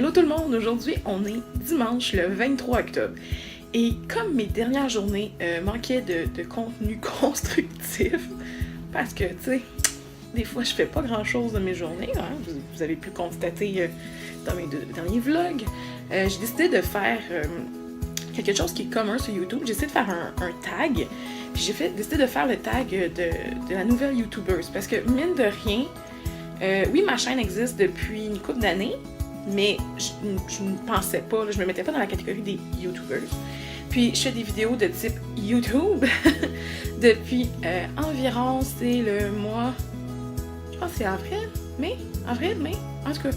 Allô tout le monde, aujourd'hui on est dimanche le 23 octobre et comme mes dernières journées manquaient de contenu constructif, parce que tu sais, des fois je fais pas grand chose de mes journées, hein, vous avez pu le constater dans mes deux derniers vlogs, j'ai décidé de faire quelque chose qui est commun sur YouTube. J'ai essayé de faire un tag, puis j'ai décidé de faire le tag de la nouvelle YouTubeuse, parce que mine de rien, oui, ma chaîne existe depuis une couple d'années, mais je ne pensais pas, là, je me mettais pas dans la catégorie des YouTubers. Puis je fais des vidéos de type YouTube depuis environ, c'est le mois, je pense que c'est avril, mai, en tout cas,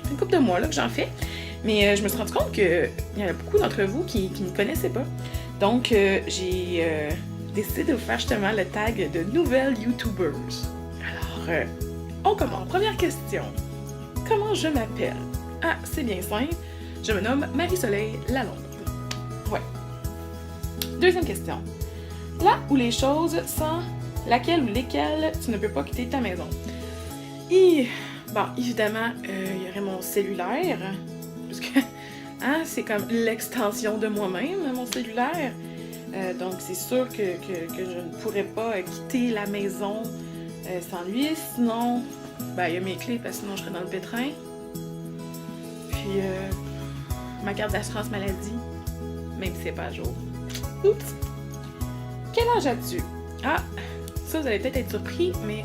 une couple de mois là que j'en fais. Mais je me suis rendu compte qu'il y en a beaucoup d'entre vous qui ne me connaissaient pas. Donc j'ai décidé de vous faire justement le tag de nouvelles YouTubers. Alors, on commence. Première question. Comment je m'appelle? Ah, c'est bien simple. Je me nomme Marie-Soleil Lalonde. Ouais. Deuxième question. Là où les choses sans laquelle ou lesquelles tu ne peux pas quitter ta maison. Bon, évidemment, il y aurait mon cellulaire. Parce que hein, c'est comme l'extension de moi-même, mon cellulaire. Donc, c'est sûr que je ne pourrais pas quitter la maison sans lui. Sinon, ben, il y a mes clés parce que sinon je serais dans le pétrin. Puis, ma carte d'assurance maladie, même si c'est pas à jour. Oups! Quel âge as-tu? Ah, ça vous allez peut-être être surpris, mais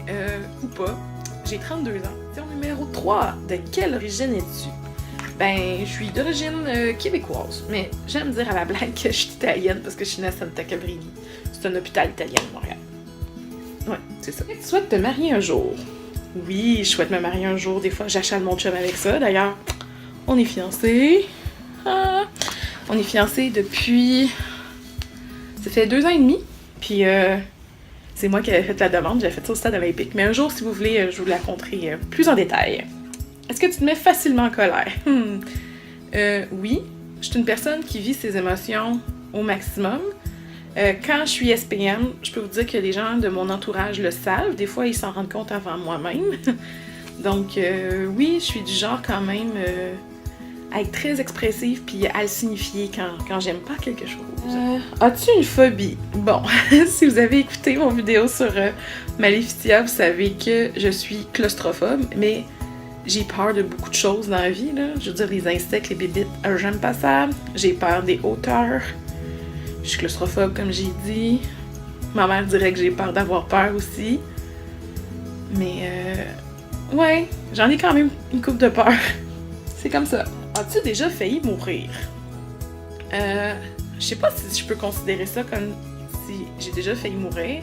ou pas. J'ai 32 ans. Question numéro 3. De quelle origine es-tu? Ben, je suis d'origine québécoise, mais j'aime dire à la blague que je suis italienne parce que je suis née à Santa Cabrini. C'est un hôpital italien de Montréal. Ouais, c'est ça. Tu souhaites te marier un jour? Oui, je souhaite me marier un jour. Des fois, j'achète mon chum avec ça. D'ailleurs, on est fiancés. Ah, on est fiancés depuis... Ça fait 2 ans et demi. Puis, c'est moi qui avais fait la demande. J'ai fait ça au stade olympique. Mais un jour, si vous voulez, je vous la raconterai plus en détail. Est-ce que tu te mets facilement en colère? Oui. Je suis une personne qui vit ses émotions au maximum. Quand je suis SPM, je peux vous dire que les gens de mon entourage le savent. Des fois, ils s'en rendent compte avant moi-même. Donc, oui, je suis du genre quand même à être très expressive puis à le signifier quand j'aime pas quelque chose. As-tu une phobie? Bon, si vous avez écouté mon vidéo sur Maléficia, vous savez que je suis claustrophobe, mais j'ai peur de beaucoup de choses dans la vie, là. Je veux dire, les insectes, les bébites, j'aime pas ça. J'ai peur des hauteurs. Je suis claustrophobe, comme j'ai dit. Ma mère dirait que j'ai peur d'avoir peur aussi. Mais, ouais, j'en ai quand même une couple de peur. C'est comme ça. As-tu déjà failli mourir? Je sais pas si je peux considérer ça comme si j'ai déjà failli mourir,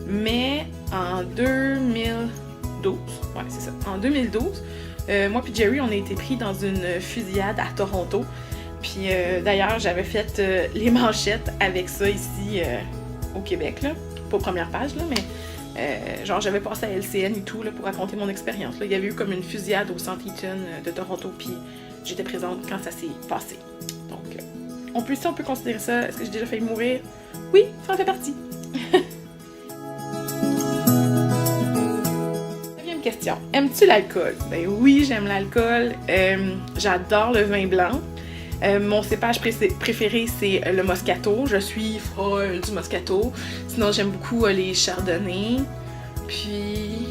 mais en 2012, ouais, c'est ça, en 2012, moi puis Jerry, on a été pris dans une fusillade à Toronto. Puis d'ailleurs, j'avais fait les manchettes avec ça ici au Québec, là. Pas aux premières pages, là, mais genre j'avais passé à LCN et tout là, pour raconter mon expérience. Il y avait eu comme une fusillade au Centre Eaton de Toronto, puis j'étais présente quand ça s'est passé. Donc, on peut considérer ça. Est-ce que j'ai déjà failli mourir? Oui, ça en fait partie. Deuxième question. Aimes-tu l'alcool? Ben oui, j'aime l'alcool. J'adore le vin blanc. Mon cépage préféré, c'est le Moscato. Je suis folle du Moscato. Sinon, j'aime beaucoup les Chardonnays. Puis,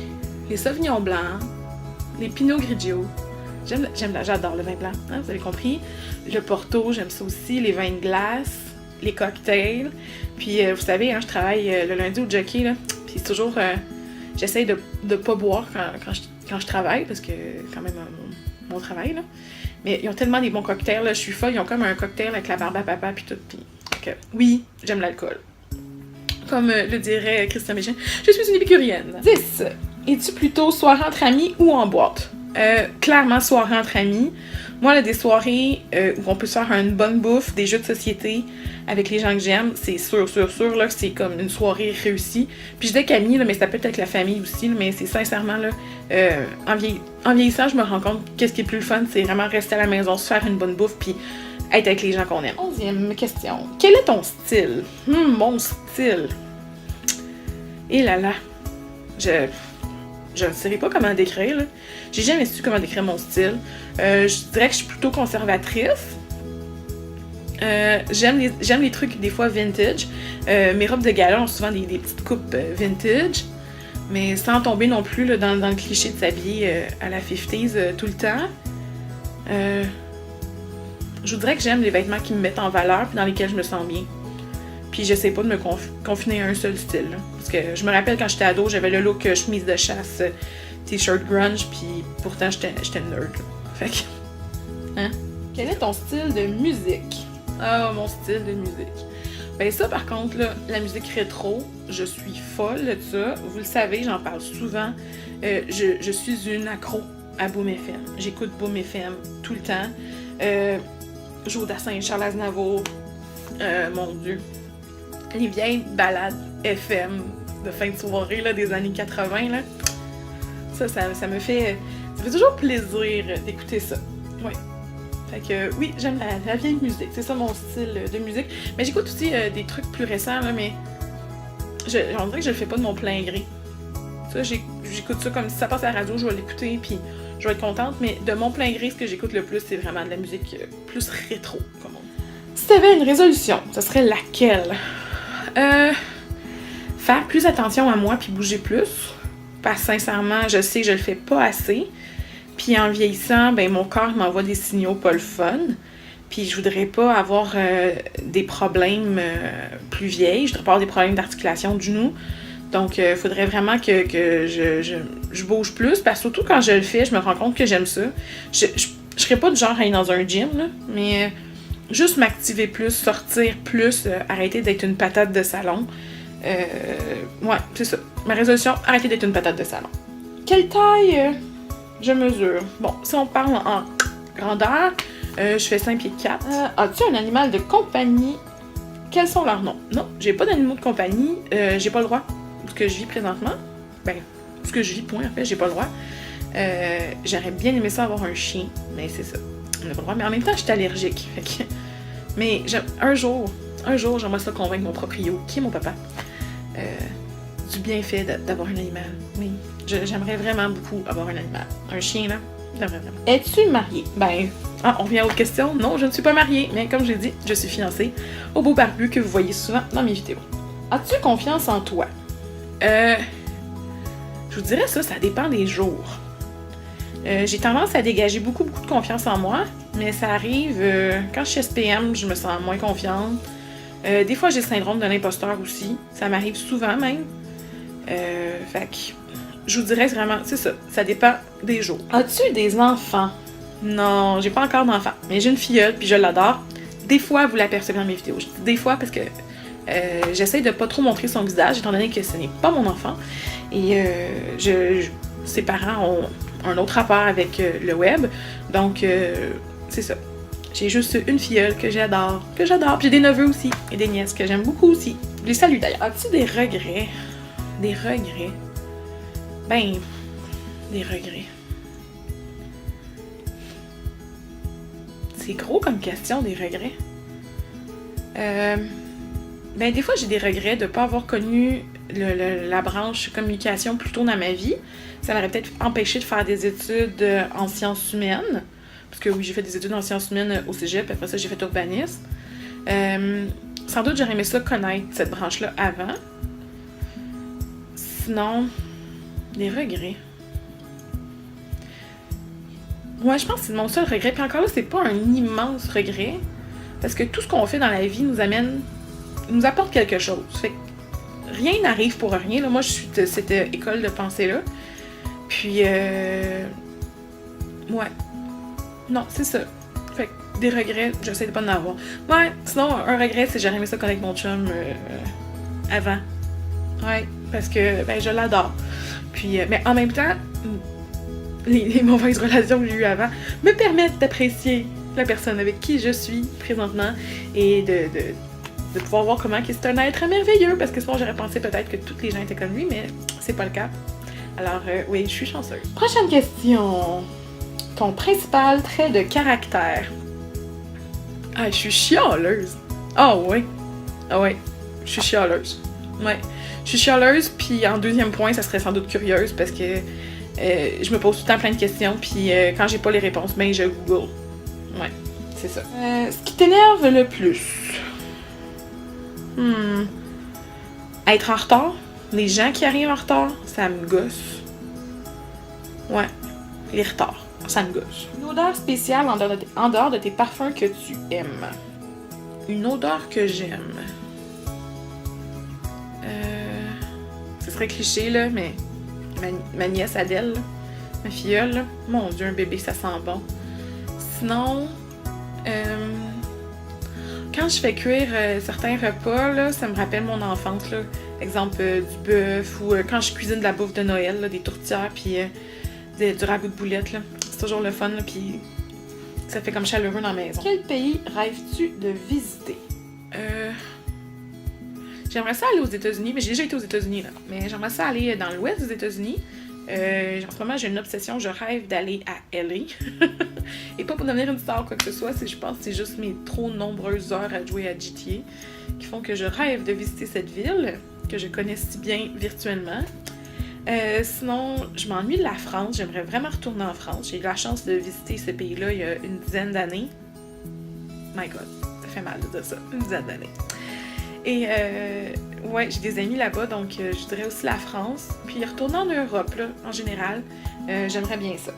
les Sauvignons blancs. Les Pinot Grigio. J'adore le vin blanc, hein, vous avez compris. Le Porto, j'aime ça aussi. Les vins de glace. Les cocktails. Puis, vous savez, hein, je travaille le lundi au Jockey, là. Puis, c'est toujours... j'essaye de pas boire quand je travaille, parce que quand même mon travail, là. Mais ils ont tellement des bons cocktails, là, je suis folle. Ils ont comme un cocktail avec la barbe à papa puis tout. Puis, donc, oui, j'aime l'alcool. Comme le dirait Christian Bégin, je suis une épicurienne. 10. Es-tu plutôt soirée entre amis ou en boîte? Clairement, soirée entre amis. Moi, là, des soirées où on peut se faire une bonne bouffe, des jeux de société avec les gens que j'aime, c'est sûr, là, que c'est comme une soirée réussie. Puis je dis qu'amis, là, mais ça peut être avec la famille aussi, là, mais c'est sincèrement, là, en vieillissant, je me rends compte qu'est-ce qui est plus le fun, c'est vraiment rester à la maison, se faire une bonne bouffe, puis être avec les gens qu'on aime. 11e question. Quel est ton style? Mon style. Et là là. je ne saurais pas comment décrire, là. J'ai jamais su comment décrire mon style. Je dirais que je suis plutôt conservatrice. J'aime les trucs des fois vintage. Mes robes de gala ont souvent des petites coupes vintage. Mais sans tomber non plus là, dans le cliché de s'habiller à la 50s tout le temps. Je vous dirais que j'aime les vêtements qui me mettent en valeur et dans lesquels je me sens bien. Puis j'essaie pas de me confiner à un seul style. Là. Parce que je me rappelle quand j'étais ado, j'avais le look chemise de chasse, t-shirt grunge, puis pourtant j'étais nerd. Là. Fait que... Hein? Quel est ton style de musique? Ah, mon style de musique. Ben ça, par contre, là, la musique rétro, je suis folle de ça. Vous le savez, j'en parle souvent. Je suis une accro à Boom FM. J'écoute Boom FM tout le temps. Jodassin, Charles Aznavour, mon Dieu. Les vieilles ballades FM de fin de soirée là, des années 80, là. Ça me fait toujours plaisir d'écouter ça. Ouais. Fait que oui, j'aime la vieille musique. C'est ça mon style de musique. Mais j'écoute aussi des trucs plus récents, là, mais on dirait que je le fais pas de mon plein gré. Ça, j'écoute ça comme si ça passe à la radio, je vais l'écouter, puis je vais être contente. Mais de mon plein gré, ce que j'écoute le plus, c'est vraiment de la musique plus rétro, comme on dit. Si t'avais une résolution, ça serait laquelle? Faire plus attention à moi puis bouger plus. Parce que sincèrement, je sais que je le fais pas assez. Puis en vieillissant, ben mon corps m'envoie des signaux pas le fun. Puis je voudrais pas avoir des problèmes plus vieilles. Je voudrais pas avoir des problèmes d'articulation du genou. Donc il faudrait vraiment que je bouge plus. Parce que surtout quand je le fais, je me rends compte que j'aime ça. Je serais pas du genre à aller dans un gym, là, mais juste m'activer plus, sortir plus, arrêter d'être une patate de salon. Ouais, c'est ça. Ma résolution, arrêter d'être une patate de salon. Quelle taille je mesure? Bon, si on parle en grandeur, je fais 5 pieds 4. As-tu un animal de compagnie? Quels sont leurs noms? Non, j'ai pas d'animaux de compagnie. J'ai pas le droit. Ce que je vis présentement. Ben, ce que je vis, point, en fait, j'ai pas le droit. J'aurais bien aimé ça avoir un chien, mais c'est ça. On n'a pas le droit. Mais en même temps, je suis allergique. Fait que... Mais un jour, j'aimerais ça convaincre mon proprio, qui est mon papa, du bienfait d'avoir un animal. Oui, j'aimerais vraiment beaucoup avoir un animal. Un chien, là, j'aimerais vraiment. Es-tu mariée? Ben, on revient à l'autre question. Non, je ne suis pas mariée, mais comme je l'ai dit, je suis fiancée au beau barbu que vous voyez souvent dans mes vidéos. As-tu confiance en toi? Je vous dirais ça dépend des jours. J'ai tendance à dégager beaucoup de confiance en moi, mais ça arrive, quand je suis SPM, je me sens moins confiante. Des fois, j'ai le syndrome de l'imposteur aussi. Ça m'arrive souvent même. Fait que je vous dirais vraiment, c'est ça. Ça dépend des jours. As-tu des enfants? Non, j'ai pas encore d'enfants. Mais j'ai une filleule, puis je l'adore. Des fois, vous l'apercevez dans mes vidéos. Je dis des fois parce que j'essaie de pas trop montrer son visage, étant donné que ce n'est pas mon enfant. Et ses parents ont un autre rapport avec le web. Donc, c'est ça. J'ai juste une filleule que j'adore. Puis j'ai des neveux aussi et des nièces que j'aime beaucoup aussi. Je les salue d'ailleurs. As-tu des regrets? Des regrets? Ben, des regrets. C'est gros comme question, des regrets. Ben, des fois, j'ai des regrets de ne pas avoir connu la branche communication plus tôt dans ma vie. Ça m'aurait peut-être empêché de faire des études en sciences humaines. Parce que oui, j'ai fait des études en sciences humaines au cégep, puis après ça, j'ai fait urbanisme. Sans doute, j'aurais aimé ça connaître cette branche-là avant. Sinon, des regrets. Ouais, je pense que c'est mon seul regret. Puis encore là, c'est pas un immense regret. Parce que tout ce qu'on fait dans la vie nous apporte quelque chose. Fait que rien n'arrive pour rien. Là. Moi, je suis de cette école de pensée-là. Puis, ouais. Non, c'est ça. Fait que des regrets, j'essaie de pas en avoir. Ouais, sinon, un regret, c'est que j'aurais aimé ça connaître mon chum avant. Ouais, parce que, ben, je l'adore. Puis, mais en même temps, les mauvaises relations que j'ai eues avant me permettent d'apprécier la personne avec qui je suis présentement et de pouvoir voir comment c'est un être merveilleux, parce que sinon, j'aurais pensé peut-être que toutes les gens étaient comme lui, mais c'est pas le cas. Alors, oui, je suis chanceuse. Prochaine question. Ton principal trait de caractère? Ah, je suis chialeuse. Ah ouais. Ah ouais. Je suis chialeuse. Ouais. Je suis chialeuse, puis en deuxième point, ça serait sans doute curieuse, parce que Je me pose tout le temps plein de questions, puis quand j'ai pas les réponses, ben je Google. Ouais, c'est ça. Ce qui t'énerve le plus? Être en retard? Les gens qui arrivent en retard, ça me gosse. Ouais, les retards, ça me gosse. Une odeur spéciale en dehors de tes parfums que tu aimes. Une odeur que j'aime. Ce serait cliché, là, mais ma nièce Adèle, là, ma filleule, là, mon Dieu, un bébé, ça sent bon. Sinon, quand je fais cuire certains repas, là, ça me rappelle mon enfance, là. Exemple, du bœuf, ou quand je cuisine de la bouffe de Noël, là, des tourtières, puis du ragoût de boulettes, là. C'est toujours le fun, là, puis ça fait comme chaleureux dans la maison. Quel pays rêves-tu de visiter? J'aimerais ça aller aux États-Unis, mais j'ai déjà été aux États-Unis, là. Mais j'aimerais ça aller dans l'ouest des États-Unis. En ce moment, j'ai une obsession, je rêve d'aller à LA. Et pas pour devenir une star ou quoi que ce soit, je pense que c'est juste mes trop nombreuses heures à jouer à GTA qui font que je rêve de visiter cette ville, que je connais si bien virtuellement. Sinon, je m'ennuie de la France, j'aimerais vraiment retourner en France. J'ai eu la chance de visiter ce pays-là il y a une dizaine d'années. My God, ça fait mal de dire ça, une dizaine d'années. Et ouais, j'ai des amis là-bas, donc je dirais aussi la France. Puis retourner en Europe, là, en général, j'aimerais bien ça.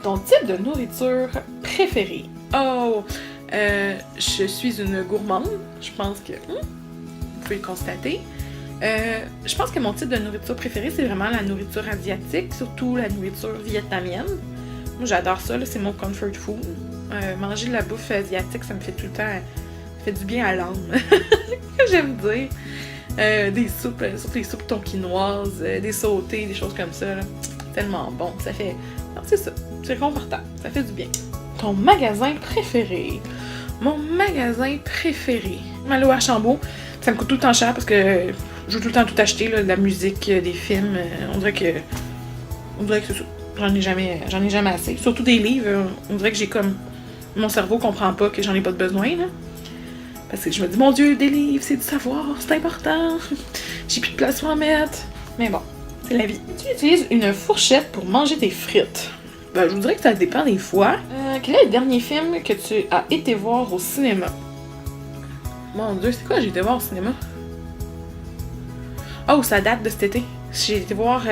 Ton type de nourriture préférée? Oh, je suis une gourmande, je pense que vous pouvez le constater. Je pense que mon type de nourriture préférée, c'est vraiment la nourriture asiatique, surtout la nourriture vietnamienne. Moi, j'adore ça, là, c'est mon comfort food. Manger de la bouffe asiatique, ça me fait tout le temps... Ça fait du bien à l'âme. Que j'aime dire. Des soupes, surtout les soupes tonkinoises, des sautés, des choses comme ça. Là. Tellement bon. Ça fait... Non, c'est ça. C'est confortable. Ça fait du bien. Ton magasin préféré? Mon magasin préféré? Malo Archambault. Ça me coûte tout le temps cher parce que je veux tout le temps tout acheter, là, de la musique, des films. On dirait que c'est ça. J'en ai jamais assez. Surtout des livres. On dirait que j'ai comme... Mon cerveau comprend pas que j'en ai pas de besoin, là. Parce que je me dis, mon Dieu, des livres, c'est du savoir, c'est important. J'ai plus de place pour en mettre. Mais bon, c'est la vie. Tu utilises une fourchette pour manger tes frites? Ben, je vous dirais que ça dépend des fois. Quel est le dernier film que tu as été voir au cinéma? Mon Dieu, c'est quoi j'ai été voir au cinéma? Oh, ça date de cet été. J'ai été voir...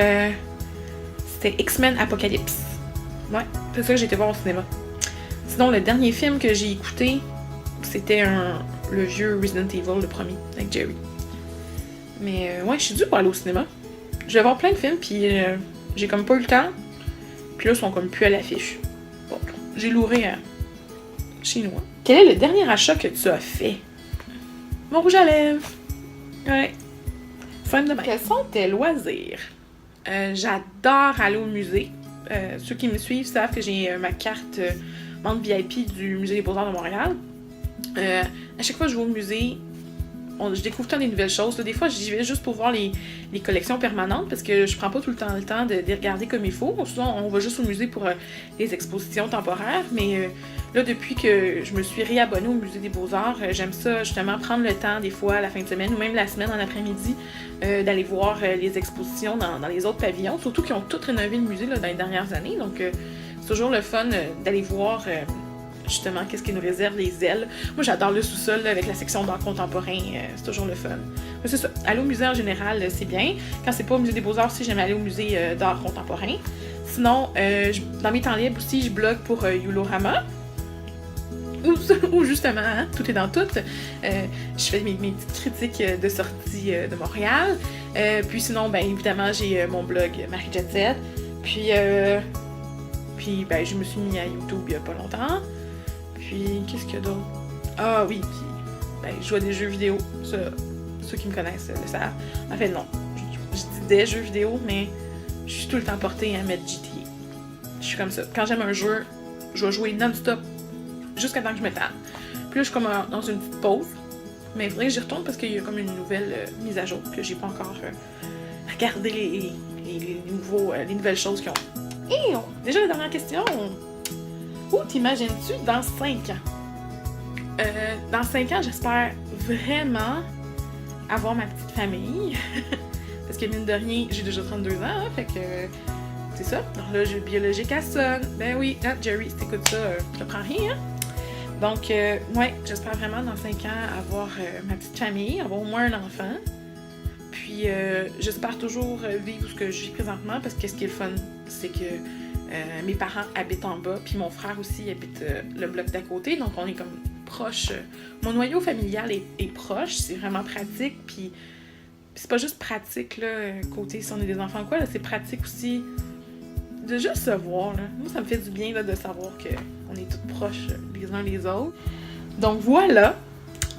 C'était X-Men Apocalypse. Ouais, c'est ça que j'ai été voir au cinéma. Sinon, le dernier film que j'ai écouté, c'était le vieux Resident Evil, le premier, avec Jerry. Mais ouais, je suis due pour aller au cinéma. Je vais voir plein de films, puis j'ai comme pas eu le temps. Puis là, ils sont comme plus à l'affiche. Bon, j'ai louré chez nous. Quel est le dernier achat que tu as fait? Mon rouge à lèvres. Ouais. Fin de main. Quels sont tes loisirs? J'adore aller au musée. Ceux qui me suivent savent que j'ai ma carte membre VIP du Musée des Beaux-Arts de Montréal. À chaque fois que je vais au musée, je découvre tant des nouvelles choses. Là, des fois, j'y vais juste pour voir les collections permanentes parce que je prends pas tout le temps de les regarder comme il faut. Souvent, on va juste au musée pour les expositions temporaires. Mais là, depuis que je me suis réabonnée au Musée des Beaux-Arts, j'aime ça justement prendre le temps des fois à la fin de semaine ou même la semaine en après-midi d'aller voir les expositions dans les autres pavillons. Surtout qu'ils ont tous rénové le musée là, dans les dernières années. Donc, c'est toujours le fun d'aller voir... justement, qu'est-ce qui nous réserve les ailes. Moi, j'adore le sous-sol avec la section d'art contemporain. C'est toujours le fun. Mais c'est ça. Aller au musée en général, c'est bien. Quand c'est pas au musée des Beaux-Arts aussi, j'aime aller au musée d'art contemporain. Sinon, dans mes temps libres aussi, je blogue pour Yulorama. Ou justement, hein, tout est dans tout. Je fais mes petites critiques de sortie de Montréal. Puis sinon, ben évidemment, j'ai mon blog Marie Jet Set. Puis ben, je me suis mis à YouTube il y a pas longtemps. Puis, qu'est-ce qu'il y a d'autre? Ah oui, puis, ben, je joue à des jeux vidéo. Ça, ceux qui me connaissent le savent. En fait, non. Je dis des jeux vidéo, mais je suis tout le temps portée à mettre GTA. Je suis comme ça. Quand j'aime un jeu, je vais jouer non-stop jusqu'à temps que je me tanne. Puis là, je suis comme dans une petite pause. Mais il faudrait que j'y retourne parce qu'il y a comme une nouvelle mise à jour que j'ai pas encore regardé les nouvelles choses qu'ils ont. Et déjà, la dernière question. Où t'imagines-tu dans 5 ans? Dans 5 ans, j'espère vraiment avoir ma petite famille. Parce que mine de rien, j'ai déjà 32 ans, hein, fait que c'est ça, l'horloge biologique elle sonne. Ben oui, hein, Jerry, si t'écoutes ça, je te prends rien, hein? Donc, ouais, j'espère vraiment dans 5 ans avoir ma petite famille, avoir au moins un enfant. Puis, j'espère toujours vivre ce que je vis présentement, parce que ce qui est le fun, c'est que mes parents habitent en bas, puis mon frère aussi habite le bloc d'à côté, donc on est comme proche. Mon noyau familial est proche, c'est vraiment pratique, puis c'est pas juste pratique, là, côté si on est des enfants ou quoi, là, c'est pratique aussi de juste se voir, là. Moi, ça me fait du bien, là, de savoir qu'on est toutes proches les uns les autres. Donc voilà,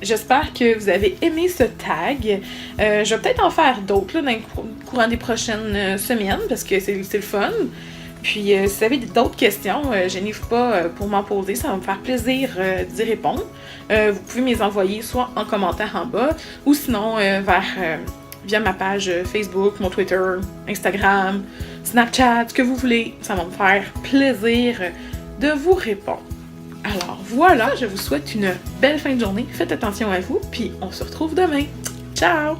j'espère que vous avez aimé ce tag. Je vais peut-être en faire d'autres, là, dans le courant des prochaines semaines, parce que c'est le fun. Puis, si vous avez d'autres questions, gênez pas pour m'en poser, ça va me faire plaisir d'y répondre. Vous pouvez me les envoyer soit en commentaire en bas, ou sinon via ma page Facebook, mon Twitter, Instagram, Snapchat, ce que vous voulez. Ça va me faire plaisir de vous répondre. Alors voilà, je vous souhaite une belle fin de journée. Faites attention à vous, puis on se retrouve demain. Ciao!